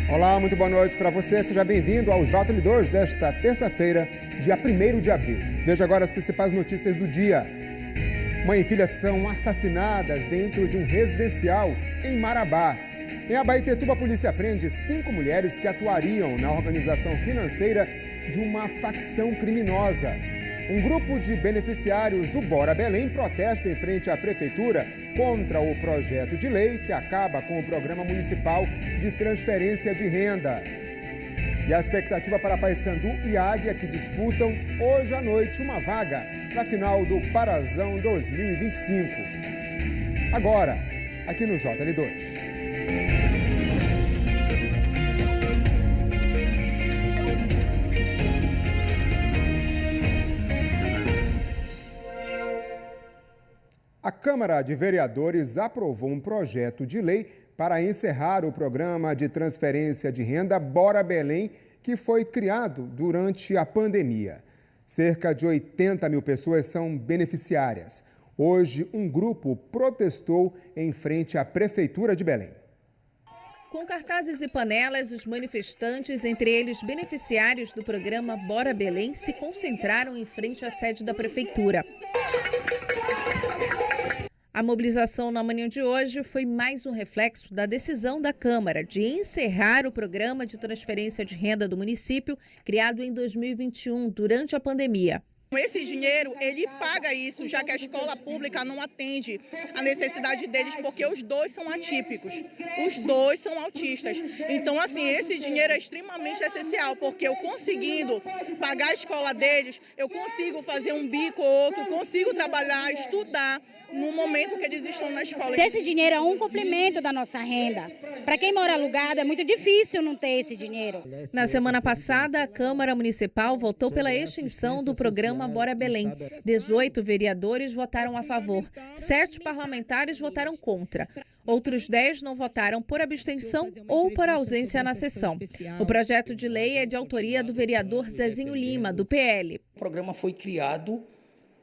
Olá, muito boa noite para você. Seja bem-vindo ao JL2 desta terça-feira, dia 1º de abril. Veja agora as principais notícias do dia. Mãe e filha são assassinadas dentro de um residencial em Marabá. Em Abaetetuba, a polícia prende 5 mulheres que atuariam na organização financeira de uma facção criminosa. Um grupo de beneficiários do Bora Belém protesta em frente à prefeitura contra o projeto de lei que acaba com o programa municipal de transferência de renda. E a expectativa para Paysandu e Águia, que disputam hoje à noite uma vaga na final do Parazão 2025. Agora, aqui no JL2. A Câmara de Vereadores aprovou um projeto de lei para encerrar o programa de transferência de renda Bora Belém, que foi criado durante a pandemia. Cerca de 80 mil pessoas são beneficiárias. Hoje, um grupo protestou em frente à Prefeitura de Belém. Com cartazes e panelas, os manifestantes, entre eles beneficiários do programa Bora Belém, se concentraram em frente à sede da Prefeitura. A mobilização na manhã de hoje foi mais um reflexo da decisão da Câmara de encerrar o programa de transferência de renda do município, criado em 2021, durante a pandemia. Esse dinheiro, ele paga isso, já que a escola pública não atende a necessidade deles, porque os dois são atípicos, os dois são autistas. Então, assim, esse dinheiro é extremamente essencial, porque eu conseguindo pagar a escola deles, eu consigo fazer um bico ou outro, consigo trabalhar, estudar no momento que eles estão na escola. Esse dinheiro é um complemento da nossa renda. Para quem mora alugado, é muito difícil não ter esse dinheiro. Na semana passada, a Câmara Municipal votou pela extinção do programa Bora Belém. 18 vereadores votaram a favor, 7 parlamentares votaram contra. Outros 10 não votaram por abstenção ou por ausência na sessão. O projeto de lei é de autoria do vereador Zezinho Lima, do PL. O programa foi criado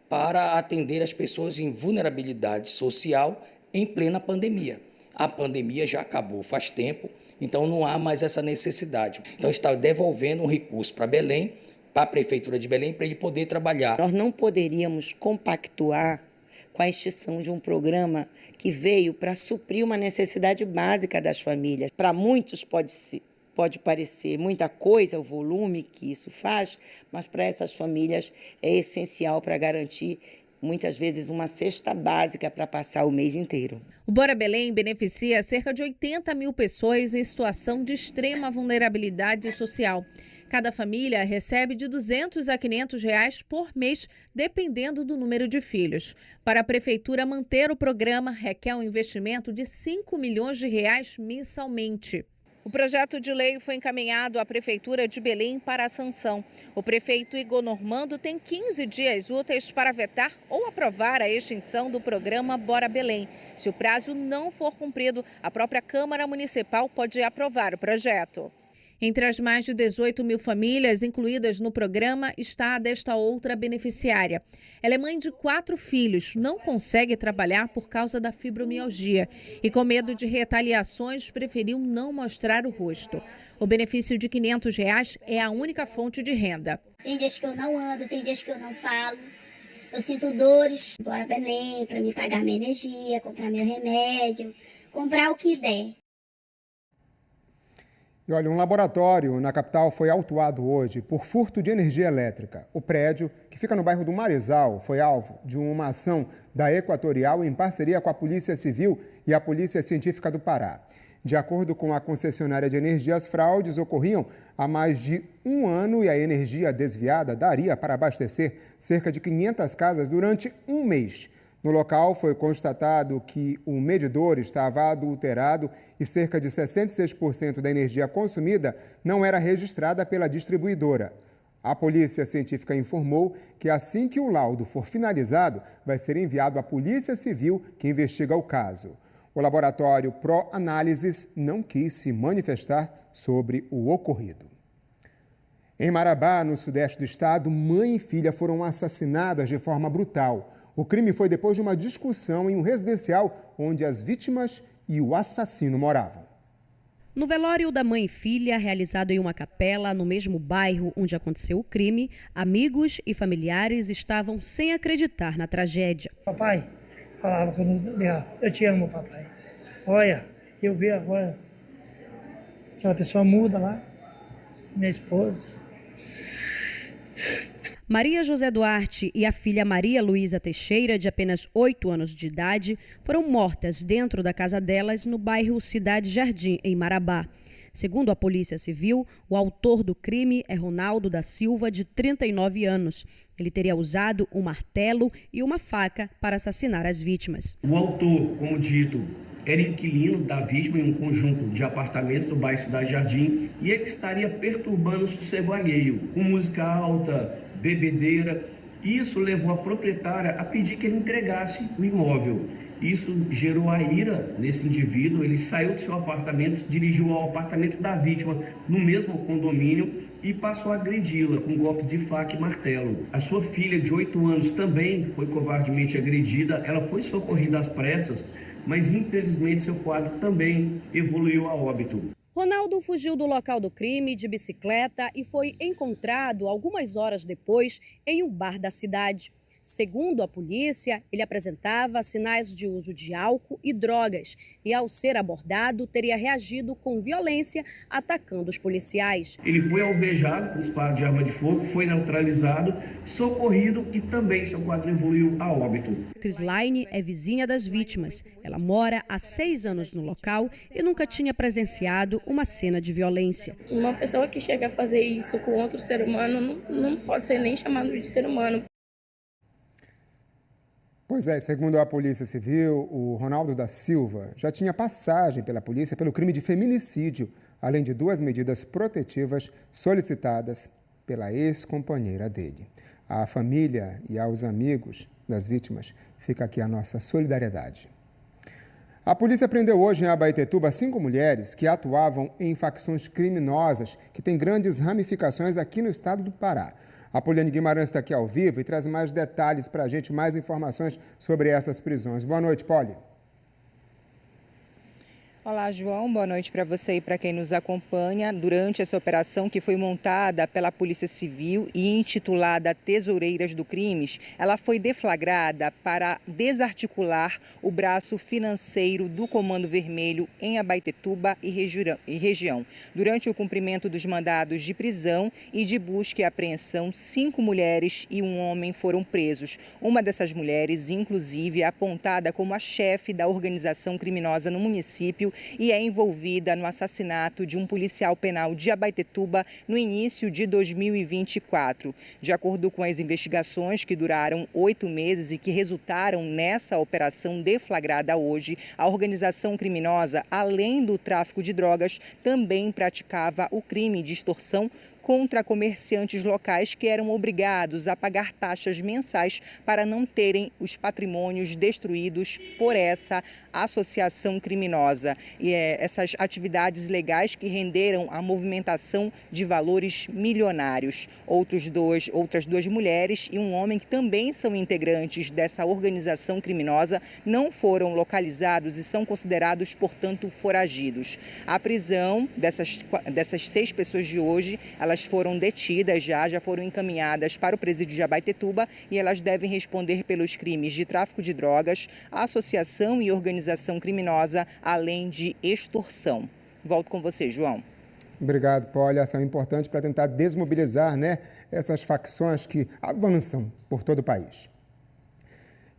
para atender as pessoas em vulnerabilidade social em plena pandemia. A pandemia já acabou faz tempo, então não há mais essa necessidade. Então está devolvendo um recurso para Belém, para a Prefeitura de Belém, para ele poder trabalhar. Nós não poderíamos compactuar com a extinção de um programa que veio para suprir uma necessidade básica das famílias. Para muitos pode parecer muita coisa o volume que isso faz, mas para essas famílias é essencial para garantir, muitas vezes, uma cesta básica para passar o mês inteiro. O Bora Belém beneficia cerca de 80 mil pessoas em situação de extrema vulnerabilidade social. Cada família recebe de R$200 a R$500 por mês, dependendo do número de filhos. Para a Prefeitura manter o programa, requer um investimento de R$5 milhões mensalmente. O projeto de lei foi encaminhado à Prefeitura de Belém para a sanção. O prefeito Igor Normando tem 15 dias úteis para vetar ou aprovar a extinção do programa Bora Belém. Se o prazo não for cumprido, a própria Câmara Municipal pode aprovar o projeto. Entre as mais de 18 mil famílias incluídas no programa está a desta outra beneficiária. Ela é mãe de 4 filhos, não consegue trabalhar por causa da fibromialgia e, com medo de retaliações, preferiu não mostrar o rosto. O benefício de R$500 é a única fonte de renda. Tem dias que eu não ando, tem dias que eu não falo. Eu sinto dores. Bora Belém para me pagar minha energia, comprar meu remédio, comprar o que der. E olha, um laboratório na capital foi autuado hoje por furto de energia elétrica. O prédio, que fica no bairro do Marizal, foi alvo de uma ação da Equatorial em parceria com a Polícia Civil e a Polícia Científica do Pará. De acordo com a concessionária de energia, as fraudes ocorriam há mais de um ano e a energia desviada daria para abastecer cerca de 500 casas durante um mês. No local foi constatado que o medidor estava adulterado e cerca de 66% da energia consumida não era registrada pela distribuidora. A Polícia Científica informou que assim que o laudo for finalizado, vai ser enviado à Polícia Civil, que investiga o caso. O laboratório ProAnálises não quis se manifestar sobre o ocorrido. Em Marabá, no sudeste do estado, mãe e filha foram assassinadas de forma brutal. O crime foi depois de uma discussão em um residencial onde as vítimas e o assassino moravam. No velório da mãe e filha, realizado em uma capela no mesmo bairro onde aconteceu o crime, amigos e familiares estavam sem acreditar na tragédia. Papai falava quando ligava, eu te amo, papai. Olha, eu vi agora aquela pessoa muda lá, minha esposa. Maria José Duarte e a filha Maria Luísa Teixeira, de apenas 8 anos de idade, foram mortas dentro da casa delas no bairro Cidade Jardim, em Marabá. Segundo a Polícia Civil, o autor do crime é Ronaldo da Silva, de 39 anos. Ele teria usado um martelo e uma faca para assassinar as vítimas. O autor, como dito, era inquilino da vítima em um conjunto de apartamentos do bairro Cidade Jardim e ele estaria perturbando o sossego alheio, com música alta, bebedeira. Isso levou a proprietária a pedir que ele entregasse o imóvel. Isso gerou a ira nesse indivíduo. Ele saiu do seu apartamento, se dirigiu ao apartamento da vítima no mesmo condomínio e passou a agredi-la com golpes de faca e martelo. A sua filha, de 8 anos, também foi covardemente agredida. Ela foi socorrida às pressas, mas infelizmente seu quadro também evoluiu a óbito. Ronaldo fugiu do local do crime de bicicleta e foi encontrado algumas horas depois em um bar da cidade. Segundo a polícia, ele apresentava sinais de uso de álcool e drogas e, ao ser abordado, teria reagido com violência, atacando os policiais. Ele foi alvejado com disparo de arma de fogo, foi neutralizado, socorrido e também seu quadro evoluiu a óbito. Crislaine é vizinha das vítimas. Ela mora há 6 anos no local e nunca tinha presenciado uma cena de violência. Uma pessoa que chega a fazer isso com outro ser humano não pode ser nem chamado de ser humano. Pois é, segundo a Polícia Civil, o Ronaldo da Silva já tinha passagem pela polícia pelo crime de feminicídio, além de 2 medidas protetivas solicitadas pela ex-companheira dele. À família e aos amigos das vítimas, fica aqui a nossa solidariedade. A polícia prendeu hoje em Abaetetuba 5 mulheres que atuavam em facções criminosas que têm grandes ramificações aqui no estado do Pará. A Poliane Guimarães está aqui ao vivo e traz mais detalhes para a gente, mais informações sobre essas prisões. Boa noite, Poli. Olá, João. Boa noite para você e para quem nos acompanha. Durante essa operação que foi montada pela Polícia Civil e intitulada Tesoureiras do Crimes, ela foi deflagrada para desarticular o braço financeiro do Comando Vermelho em Abaetetuba e região. Durante o cumprimento dos mandados de prisão e de busca e apreensão, 5 mulheres e um homem foram presos. Uma dessas mulheres, inclusive, é apontada como a chefe da organização criminosa no município e é envolvida no assassinato de um policial penal de Abaetetuba no início de 2024. De acordo com as investigações que duraram 8 meses e que resultaram nessa operação deflagrada hoje, a organização criminosa, além do tráfico de drogas, também praticava o crime de extorsão contra comerciantes locais que eram obrigados a pagar taxas mensais para não terem os patrimônios destruídos por essa associação criminosa. E essas atividades legais que renderam a movimentação de valores milionários. Outras duas mulheres e um homem que também são integrantes dessa organização criminosa não foram localizados e são considerados, portanto, foragidos. A prisão dessas 6 pessoas de hoje, elas foram detidas já foram encaminhadas para o presídio de Abaetetuba e elas devem responder pelos crimes de tráfico de drogas, associação e organização criminosa, além de extorsão. Volto com você, João. Obrigado, Poli. Ação importante para tentar desmobilizar, essas facções que avançam por todo o país.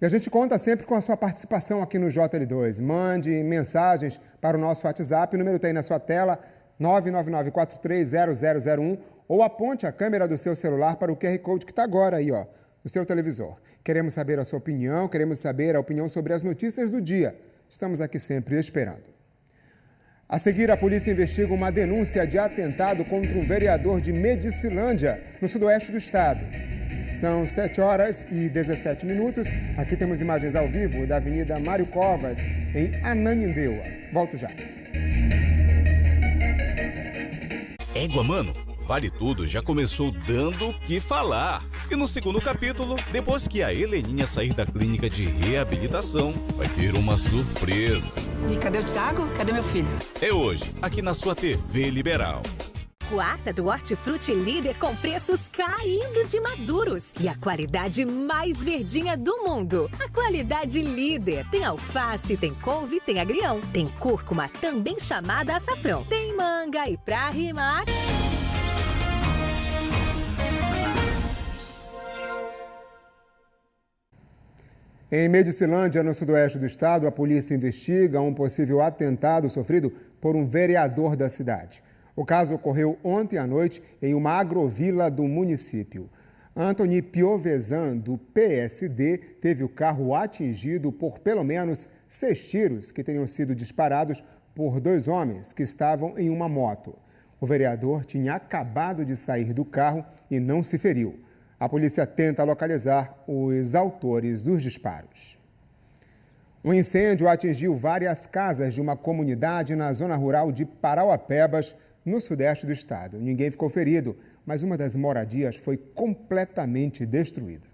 E a gente conta sempre com a sua participação aqui no JL2. Mande mensagens para o nosso WhatsApp, o número está aí na sua tela, 999430001, ou aponte a câmera do seu celular para o QR Code que está agora aí, no seu televisor. Queremos saber a sua opinião, queremos saber a opinião sobre as notícias do dia. Estamos aqui sempre esperando. A seguir, a polícia investiga uma denúncia de atentado contra um vereador de Medicilândia, no sudoeste do estado. São 7h17. Aqui temos imagens ao vivo da Avenida Mário Covas, em Ananindeua. Volto já. Égua, mano, Vale Tudo já começou dando o que falar. E no segundo capítulo, depois que a Heleninha sair da clínica de reabilitação, vai ter uma surpresa. E cadê o Thiago? Cadê meu filho? É hoje, aqui na sua TV Liberal. Quarta do Hortifruti Líder com preços caindo de maduros. E a qualidade mais verdinha do mundo. A qualidade Líder. Tem alface, tem couve, tem agrião. Tem cúrcuma, também chamada açafrão. Tem manga e pra rimar... Em Medicilândia, no sudoeste do estado, a polícia investiga um possível atentado sofrido por um vereador da cidade. O caso ocorreu ontem à noite em uma agrovila do município. Antony Piovesan, do PSD, teve o carro atingido por pelo menos 6 tiros que teriam sido disparados por 2 homens que estavam em uma moto. O vereador tinha acabado de sair do carro e não se feriu. A polícia tenta localizar os autores dos disparos. Um incêndio atingiu várias casas de uma comunidade na zona rural de Parauapebas, no sudeste do estado. Ninguém ficou ferido, mas uma das moradias foi completamente destruída.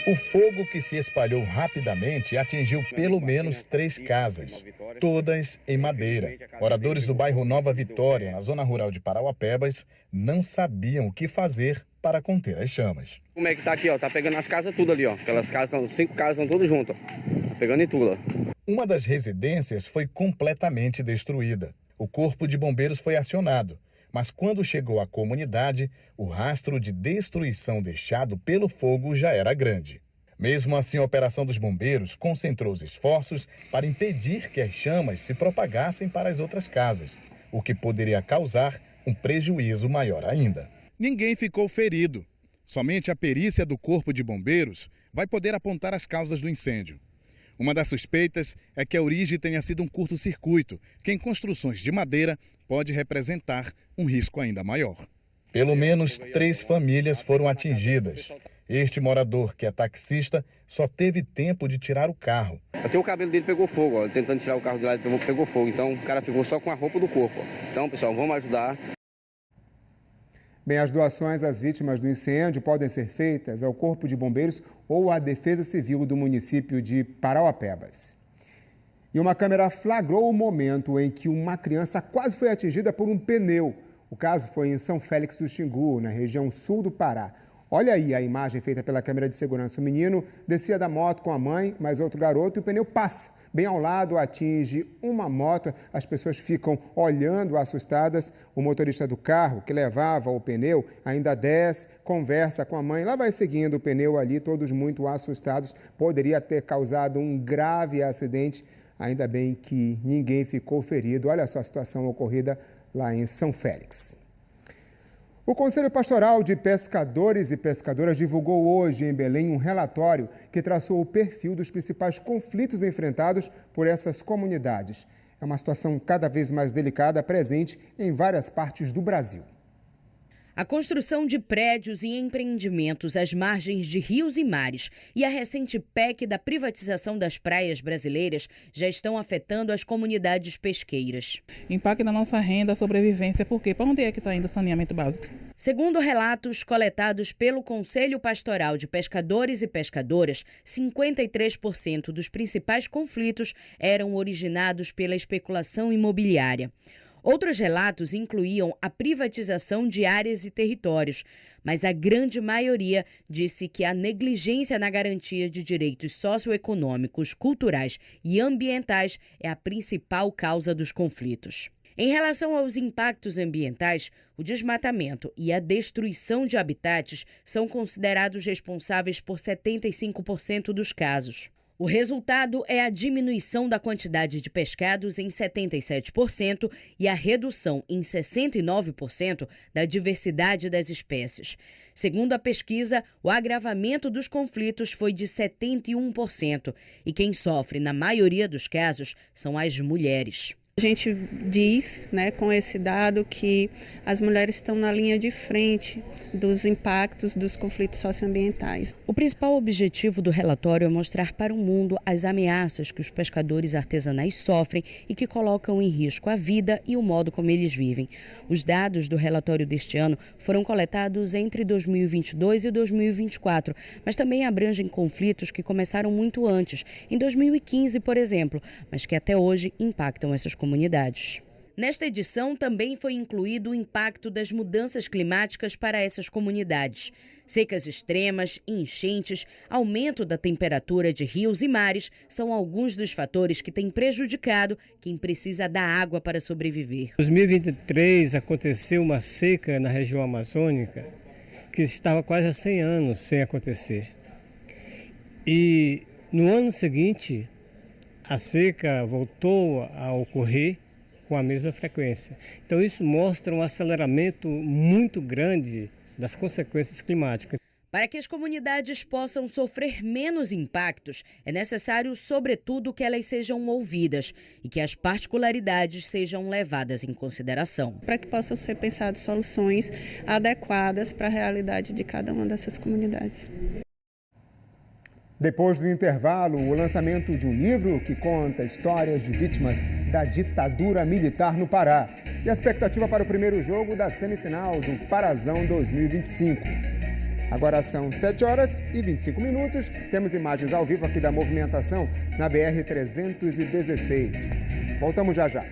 O fogo que se espalhou rapidamente atingiu pelo menos 3 casas, todas em madeira. Moradores do bairro Nova Vitória, na zona rural de Parauapebas, não sabiam o que fazer para conter as chamas. Como é que tá aqui, ó? Tá pegando as casas tudo ali, ó. Aquelas casas, 5 casas estão todas juntas, ó. Tá pegando em tudo, ó. Uma das residências foi completamente destruída. O corpo de bombeiros foi acionado, mas quando chegou à comunidade, o rastro de destruição deixado pelo fogo já era grande. Mesmo assim, a operação dos bombeiros concentrou os esforços para impedir que as chamas se propagassem para as outras casas, o que poderia causar um prejuízo maior ainda. Ninguém ficou ferido. Somente a perícia do Corpo de Bombeiros vai poder apontar as causas do incêndio. Uma das suspeitas é que a origem tenha sido um curto-circuito, que em construções de madeira pode representar um risco ainda maior. Pelo menos 3 famílias foram atingidas. Este morador, que é taxista, só teve tempo de tirar o carro. Até o cabelo dele pegou fogo, ó. Tentando tirar o carro de lá, ele pegou fogo. Então o cara ficou só com a roupa do corpo, ó. Então, pessoal, vamos ajudar. Bem, as doações às vítimas do incêndio podem ser feitas ao Corpo de Bombeiros ou à Defesa Civil do município de Parauapebas. E uma câmera flagrou o momento em que uma criança quase foi atingida por um pneu. O caso foi em São Félix do Xingu, na região sul do Pará. Olha aí a imagem feita pela câmera de segurança. O menino descia da moto com a mãe, mais outro garoto, e o pneu passa. Bem ao lado, atinge uma moto. As pessoas ficam olhando assustadas. O motorista do carro que levava o pneu ainda desce, conversa com a mãe. Lá vai seguindo o pneu ali, todos muito assustados. Poderia ter causado um grave acidente. Ainda bem que ninguém ficou ferido. Olha só a situação ocorrida lá em São Félix. O Conselho Pastoral de Pescadores e Pescadoras divulgou hoje em Belém um relatório que traçou o perfil dos principais conflitos enfrentados por essas comunidades. É uma situação cada vez mais delicada, presente em várias partes do Brasil. A construção de prédios e empreendimentos às margens de rios e mares e a recente PEC da privatização das praias brasileiras já estão afetando as comunidades pesqueiras. Impacta na nossa renda, sobrevivência, por quê? Para onde é que está indo o saneamento básico? Segundo relatos coletados pelo Conselho Pastoral de Pescadores e Pescadoras, 53% dos principais conflitos eram originados pela especulação imobiliária. Outros relatos incluíam a privatização de áreas e territórios, mas a grande maioria disse que a negligência na garantia de direitos socioeconômicos, culturais e ambientais é a principal causa dos conflitos. Em relação aos impactos ambientais, o desmatamento e a destruição de habitats são considerados responsáveis por 75% dos casos. O resultado é a diminuição da quantidade de pescados em 77% e a redução em 69% da diversidade das espécies. Segundo a pesquisa, o agravamento dos conflitos foi de 71% e quem sofre, na maioria dos casos, são as mulheres. A gente diz, com esse dado, que as mulheres estão na linha de frente dos impactos dos conflitos socioambientais. O principal objetivo do relatório é mostrar para o mundo as ameaças que os pescadores artesanais sofrem e que colocam em risco a vida e o modo como eles vivem. Os dados do relatório deste ano foram coletados entre 2022 e 2024, mas também abrangem conflitos que começaram muito antes, em 2015, por exemplo, mas que até hoje impactam essas comunidades. Nesta edição também foi incluído o impacto das mudanças climáticas para essas comunidades. Secas extremas, enchentes, aumento da temperatura de rios e mares são alguns dos fatores que têm prejudicado quem precisa da água para sobreviver. Em 2023 aconteceu uma seca na região amazônica que estava quase há 100 anos sem acontecer. E no ano seguinte, a seca voltou a ocorrer com a mesma frequência. Então isso mostra um aceleramento muito grande das consequências climáticas. Para que as comunidades possam sofrer menos impactos, é necessário, sobretudo, que elas sejam ouvidas e que as particularidades sejam levadas em consideração. Para que possam ser pensadas soluções adequadas para a realidade de cada uma dessas comunidades. Depois do intervalo, o lançamento de um livro que conta histórias de vítimas da ditadura militar no Pará e a expectativa para o primeiro jogo da semifinal do Parazão 2025. Agora são 7h25. Temos imagens ao vivo aqui da movimentação na BR-316. Voltamos já já.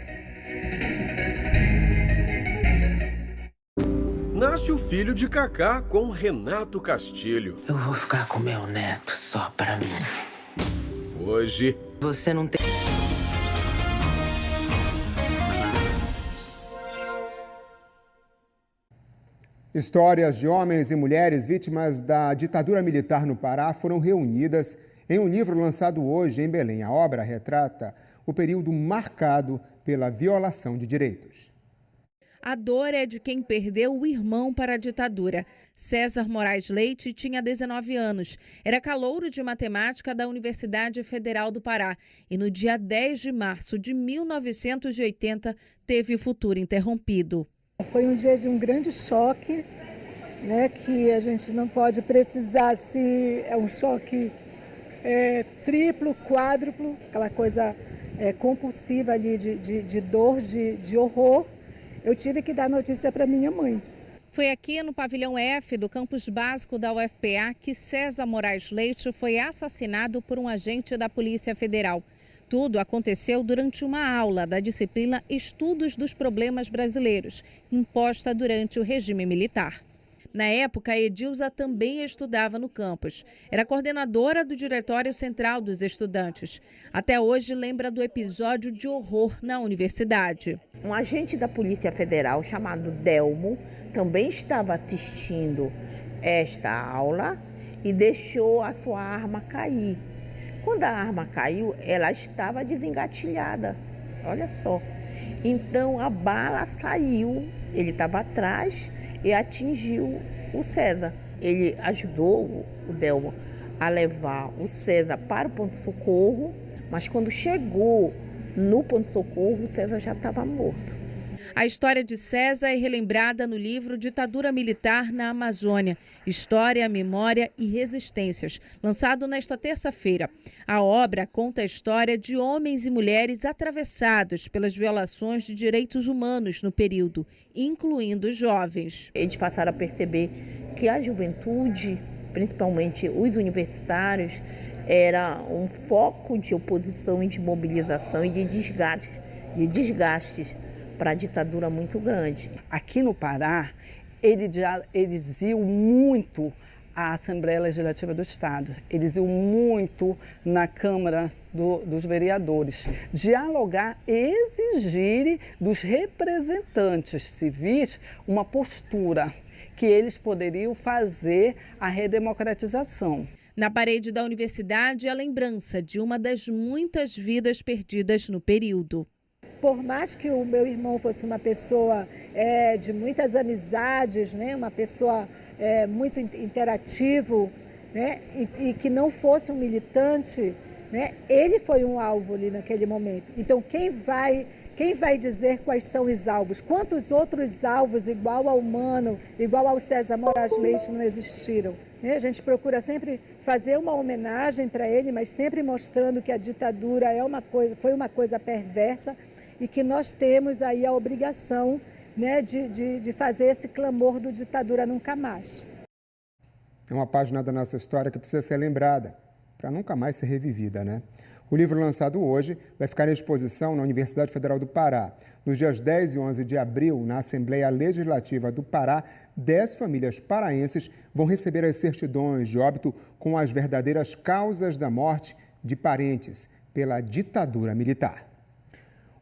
Nasce o filho de Cacá com Renato Castilho. Eu vou ficar com meu neto só pra mim. Hoje... Você não tem... Histórias de homens e mulheres vítimas da ditadura militar no Pará foram reunidas em um livro lançado hoje em Belém. A obra retrata o período marcado pela violação de direitos. A dor é de quem perdeu o irmão para a ditadura. César Moraes Leite tinha 19 anos. Era calouro de matemática da Universidade Federal do Pará. E no dia 10 de março de 1980, teve o futuro interrompido. Foi um dia de um grande choque, que a gente não pode precisar se é um choque triplo, quádruplo, aquela coisa compulsiva ali de dor, de horror. Eu tive que dar notícia para minha mãe. Foi aqui no pavilhão F do campus básico da UFPA que César Moraes Leite foi assassinado por um agente da Polícia Federal. Tudo aconteceu durante uma aula da disciplina Estudos dos Problemas Brasileiros, imposta durante o regime militar. Na época, Edilza também estudava no campus. Era coordenadora do Diretório Central dos Estudantes. Até hoje lembra do episódio de horror na universidade. Um agente da Polícia Federal chamado Delmo também estava assistindo esta aula e deixou a sua arma cair. Quando a arma caiu, ela estava desengatilhada. Olha só. Então a bala saiu, ele estava atrás e atingiu o César. Ele ajudou o Delmo a levar o César para o pronto-socorro, mas quando chegou no pronto-socorro, o César já estava morto. A história de César é relembrada no livro Ditadura Militar na Amazônia, História, Memória e Resistências, lançado nesta terça-feira. A obra conta a história de homens e mulheres atravessados pelas violações de direitos humanos no período, incluindo os jovens. Eles passaram a perceber que a juventude, principalmente os universitários, era um foco de oposição e de mobilização e de desgastes para a ditadura muito grande. Aqui no Pará, eles iam muito à Assembleia Legislativa do Estado, eles iam muito na Câmara dos Vereadores, dialogar e exigir dos representantes civis uma postura que eles poderiam fazer a redemocratização. Na parede da universidade, a lembrança de uma das muitas vidas perdidas no período. Por mais que o meu irmão fosse uma pessoa de muitas amizades, uma pessoa muito interativo, e que não fosse um militante, ele foi um alvo ali naquele momento. Então quem Quem vai dizer quais são os alvos? Quantos outros alvos igual ao Mano, igual ao César Moraes Leite não existiram? A gente procura sempre fazer uma homenagem para ele, mas sempre mostrando que a ditadura foi uma coisa perversa e que nós temos aí a obrigação, né, de fazer esse clamor do ditadura nunca mais. É uma página da nossa história que precisa ser lembrada, para nunca mais ser revivida, né? O livro lançado hoje vai ficar em exposição na Universidade Federal do Pará. Nos dias 10 e 11 de abril, na Assembleia Legislativa do Pará, 10 famílias paraenses vão receber as certidões de óbito com as verdadeiras causas da morte de parentes pela ditadura militar.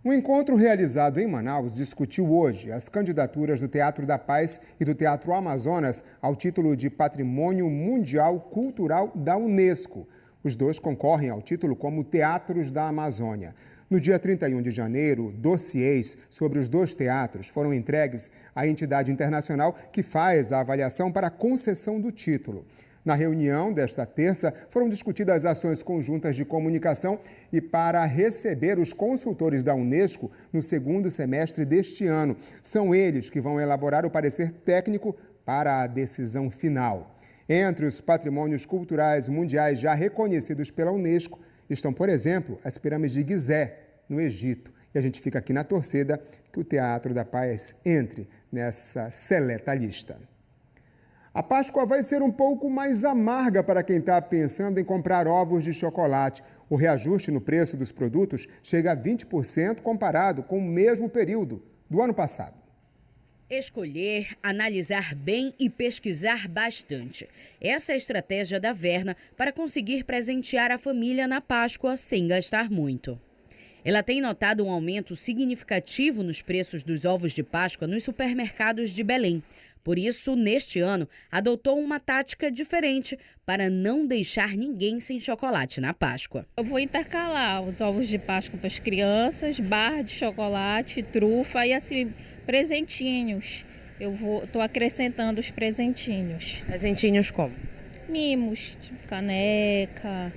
Um encontro realizado em Manaus discutiu hoje as candidaturas do Teatro da Paz e do Teatro Amazonas ao título de Patrimônio Mundial Cultural da Unesco. Os dois concorrem ao título como Teatros da Amazônia. No dia 31 de janeiro, dossiês sobre os dois teatros foram entregues à entidade internacional que faz a avaliação para a concessão do título. Na reunião desta terça, foram discutidas ações conjuntas de comunicação e para receber os consultores da Unesco no segundo semestre deste ano. São eles que vão elaborar o parecer técnico para a decisão final. Entre os patrimônios culturais mundiais já reconhecidos pela Unesco estão, por exemplo, as pirâmides de Gizé, no Egito. E a gente fica aqui na torcida que o Teatro da Paz entre nessa seleta lista. A Páscoa vai ser um pouco mais amarga para quem está pensando em comprar ovos de chocolate. O reajuste no preço dos produtos chega a 20% comparado com o mesmo período do ano passado. Escolher, analisar bem e pesquisar bastante. Essa é a estratégia da Verna para conseguir presentear a família na Páscoa sem gastar muito. Ela tem notado um aumento significativo nos preços dos ovos de Páscoa nos supermercados de Belém. Por isso, neste ano, adotou uma tática diferente para não deixar ninguém sem chocolate na Páscoa. Eu vou intercalar os ovos de Páscoa para as crianças, barra de chocolate, trufa e assim, presentinhos. Estou acrescentando os presentinhos. Presentinhos como? Mimos, tipo caneca,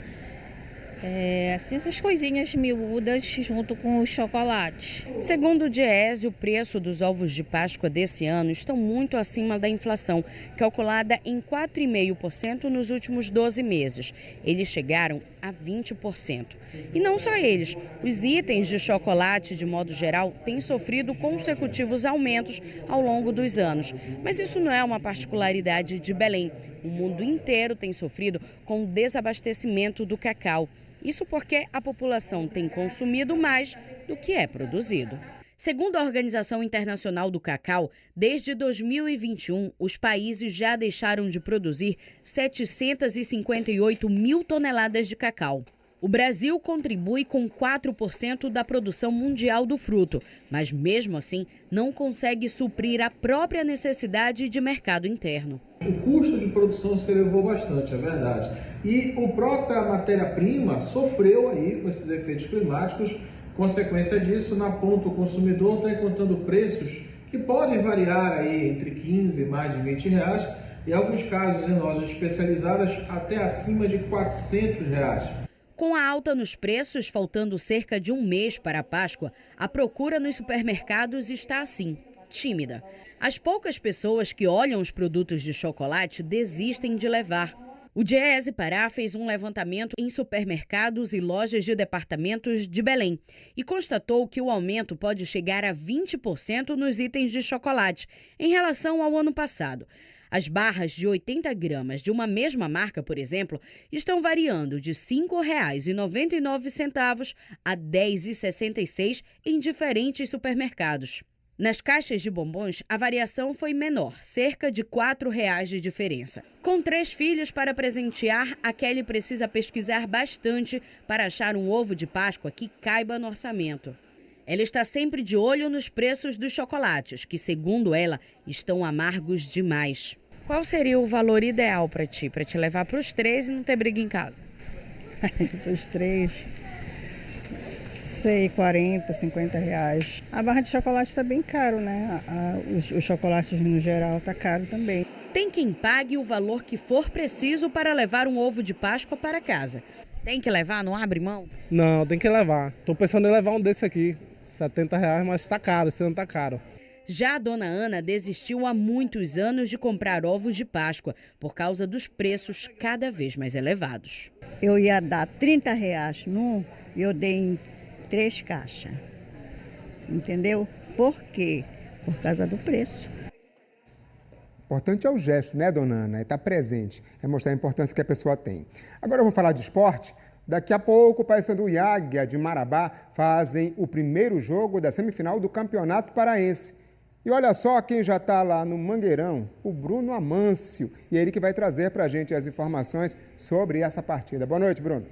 assim, essas coisinhas miúdas junto com o chocolate. Segundo o Diese, o preço dos ovos de Páscoa desse ano estão muito acima da inflação, calculada em 4,5% nos últimos 12 meses. Eles chegaram a 20%. E não só eles, os itens de chocolate, de modo geral, têm sofrido consecutivos aumentos ao longo dos anos. Mas isso não é uma particularidade de Belém. O mundo inteiro tem sofrido com o desabastecimento do cacau. Isso porque a população tem consumido mais do que é produzido. Segundo a Organização Internacional do Cacau, desde 2021, os países já deixaram de produzir 758 mil toneladas de cacau. O Brasil contribui com 4% da produção mundial do fruto, mas mesmo assim não consegue suprir a própria necessidade de mercado interno. O custo de produção se elevou bastante, é verdade. E a própria matéria-prima sofreu aí com esses efeitos climáticos. Consequência disso, na ponta, o consumidor está encontrando preços que podem variar aí entre 15 e mais de 20 reais. E em alguns casos, em lojas especializadas, até acima de 400 reais. Com a alta nos preços, faltando cerca de um mês para a Páscoa, a procura nos supermercados está assim, tímida. As poucas pessoas que olham os produtos de chocolate desistem de levar. O Diese Pará fez um levantamento em supermercados e lojas de departamentos de Belém e constatou que o aumento pode chegar a 20% nos itens de chocolate em relação ao ano passado. As barras de 80 gramas de uma mesma marca, por exemplo, estão variando de R$ 5,99 a R$ 10,66 em diferentes supermercados. Nas caixas de bombons, a variação foi menor, cerca de R$ 4,00 de diferença. Com 3 filhos para presentear, a Kelly precisa pesquisar bastante para achar um ovo de Páscoa que caiba no orçamento. Ela está sempre de olho nos preços dos chocolates, que, segundo ela, estão amargos demais. Qual seria o valor ideal para te levar para os 3 e não ter briga em casa? Para os 3, sei, 40, 50 reais. A barra de chocolate está bem caro, né? Os chocolates no geral tá caro também. Tem quem pague o valor que for preciso para levar um ovo de Páscoa para casa. Tem que levar? Não abre mão? Não, tem que levar. Tô pensando em levar um desse aqui. R$70, mas tá caro, esse ano tá caro. Já a dona Ana desistiu há muitos anos de comprar ovos de Páscoa por causa dos preços cada vez mais elevados. Eu ia dar R$30 num e eu dei em 3 caixas. Entendeu? Por quê? Por causa do preço. Importante é o gesto, né, dona Ana? É estar presente, é mostrar a importância que a pessoa tem. Agora vamos falar de esporte. Daqui a pouco, o Paysandu e Águia de Marabá fazem o primeiro jogo da semifinal do Campeonato Paraense. E olha só quem já está lá no Mangueirão, o Bruno Amâncio. E é ele que vai trazer para a gente as informações sobre essa partida. Boa noite, Bruno.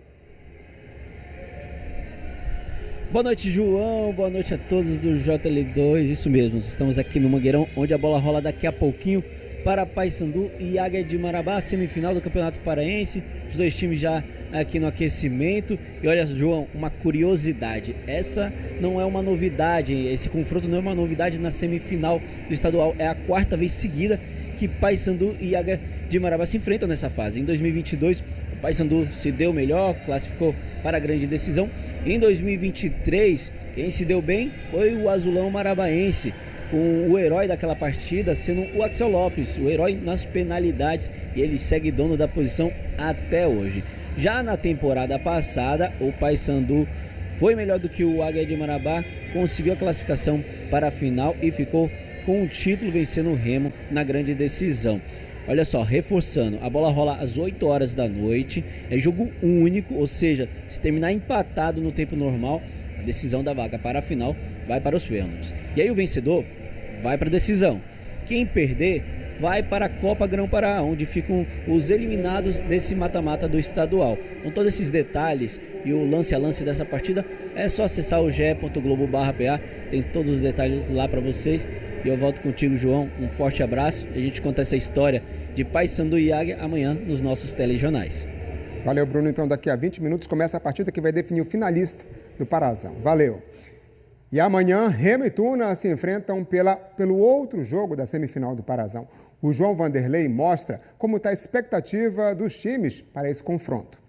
Boa noite, João. Boa noite a todos do JL2. Isso mesmo, estamos aqui no Mangueirão, onde a bola rola daqui a pouquinho para Paysandu e Águia de Marabá, semifinal do Campeonato Paraense. Os dois times já aqui no aquecimento. E olha, João, uma curiosidade. Essa não é uma novidade, esse confronto não é uma novidade na semifinal do estadual. É a 4ª vez seguida que Paysandu e Águia de Marabá se enfrentam nessa fase. Em 2022, o Paysandu se deu melhor, classificou para a grande decisão. Em 2023, quem se deu bem foi o Azulão Marabaense, com o herói daquela partida sendo o Axel Lopes, o herói nas penalidades, e ele segue dono da posição até hoje. Já na temporada passada, o Paysandu foi melhor do que o Águia de Marabá, conseguiu a classificação para a final e ficou com o título, vencendo o Remo na grande decisão. Olha só, reforçando, a bola rola às 8 horas da noite, é jogo único, ou seja, se terminar empatado no tempo normal, a decisão da vaga para a final vai para os pênaltis. E aí o vencedor vai para a decisão. Quem perder vai para a Copa Grão-Pará, onde ficam os eliminados desse mata-mata do estadual. Com todos esses detalhes e o lance a lance dessa partida, é só acessar o ge.globo.pa, tem todos os detalhes lá para vocês. E eu volto contigo, João, um forte abraço. E a gente conta essa história de Paysandu e Águia amanhã nos nossos telejornais. Valeu, Bruno. Então daqui a 20 minutos começa a partida que vai definir o finalista do Parazão. Valeu. E amanhã, Remo e Tuna se enfrentam pelo outro jogo da semifinal do Parazão. O João Vanderlei mostra como está a expectativa dos times para esse confronto.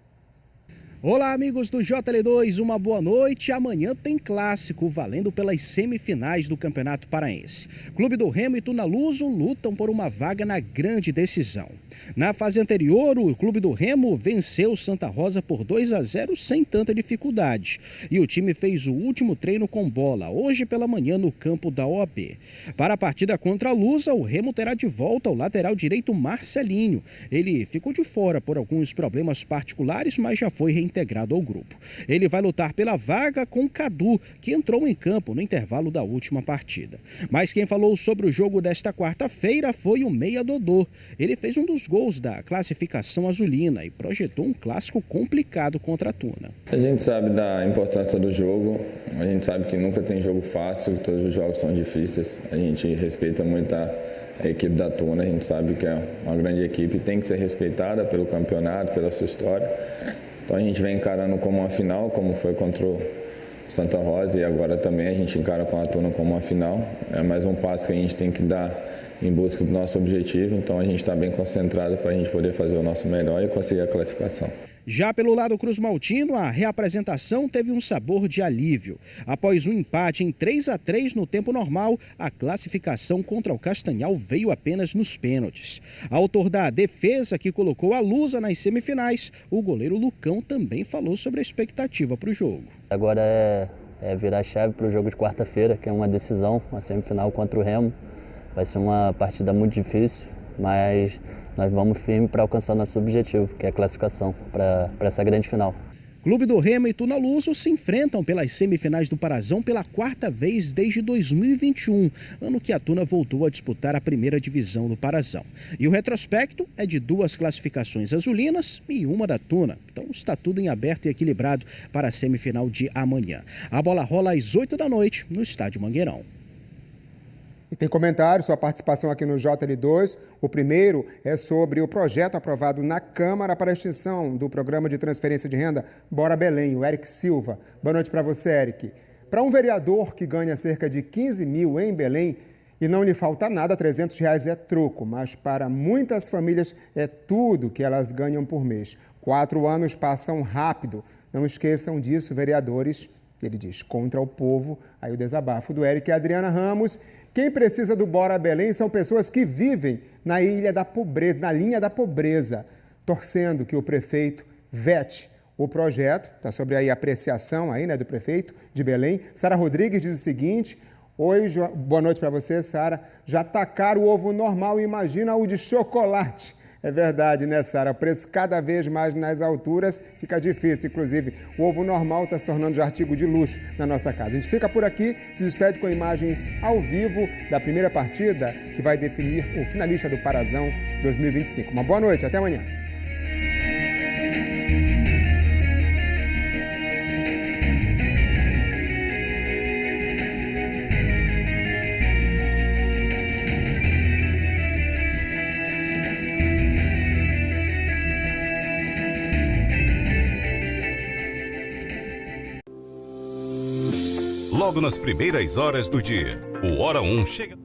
Olá, amigos do JL2, uma boa noite. Amanhã tem clássico valendo pelas semifinais do Campeonato Paraense. Clube do Remo e Tunaluso lutam por uma vaga na grande decisão. Na fase anterior, o Clube do Remo venceu Santa Rosa por 2-0 sem tanta dificuldade. E o time fez o último treino com bola, hoje pela manhã no campo da OAB. Para a partida contra a Lusa, o Remo terá de volta o lateral direito Marcelinho. Ele ficou de fora por alguns problemas particulares, mas já foi reintegrado ao grupo. Ele vai lutar pela vaga com Cadu, que entrou em campo no intervalo da última partida. Mas quem falou sobre o jogo desta quarta-feira foi o Meia Dodô. Ele fez um dos gols da classificação azulina e projetou um clássico complicado contra a Tuna. A gente sabe da importância do jogo, a gente sabe que nunca tem jogo fácil, todos os jogos são difíceis. A gente respeita muito a equipe da Tuna, a gente sabe que é uma grande equipe, tem que ser respeitada pelo campeonato, pela sua história. Então a gente vem encarando como uma final, como foi contra o Santa Rosa, e agora também a gente encara com a Tuna como uma final. É mais um passo que a gente tem que dar em busca do nosso objetivo, então a gente está bem concentrado para a gente poder fazer o nosso melhor e conseguir a classificação. Já pelo lado Cruz Maltino, a reapresentação teve um sabor de alívio. Após um empate em 3-3 no tempo normal, a classificação contra o Castanhal veio apenas nos pênaltis. Autor da defesa que colocou a Lusa nas semifinais, o goleiro Lucão também falou sobre a expectativa para o jogo. Agora é virar a chave para o jogo de quarta-feira, que é uma decisão, uma semifinal contra o Remo. Vai ser uma partida muito difícil, mas nós vamos firme para alcançar nosso objetivo, que é a classificação para essa grande final. Clube do Remo e Tunaluso se enfrentam pelas semifinais do Parazão pela 4ª vez desde 2021, ano que a Tuna voltou a disputar a primeira divisão do Parazão. E o retrospecto é de 2 classificações azulinas e uma da Tuna. Então está tudo em aberto e equilibrado para a semifinal de amanhã. A bola rola às 8 da noite no Estádio Mangueirão. E tem comentário, sua participação aqui no JL2. O primeiro é sobre o projeto aprovado na Câmara para a extinção do programa de transferência de renda Bora Belém, o Eric Silva. Boa noite para você, Eric. Para um vereador que ganha cerca de 15 mil em Belém e não lhe falta nada, R$300 é troco, mas para muitas famílias é tudo que elas ganham por mês. 4 anos passam rápido. Não esqueçam disso, vereadores. Ele diz, contra o povo. Aí o desabafo do Eric e Adriana Ramos. Quem precisa do Bora Belém são pessoas que vivem na linha da pobreza, torcendo que o prefeito vete o projeto. Está sobre aí a apreciação aí, né, do prefeito de Belém. Sara Rodrigues diz o seguinte: oi, boa noite para você, Sara. Já tacaram o ovo normal, imagina o de chocolate. É verdade, né, Sara? O preço cada vez mais nas alturas, fica difícil. Inclusive, o ovo normal está se tornando já artigo de luxo na nossa casa. A gente fica por aqui, se despede com imagens ao vivo da primeira partida, que vai definir o finalista do Parazão 2025. Uma boa noite, até amanhã. Logo nas primeiras horas do dia, o Hora 1 chega...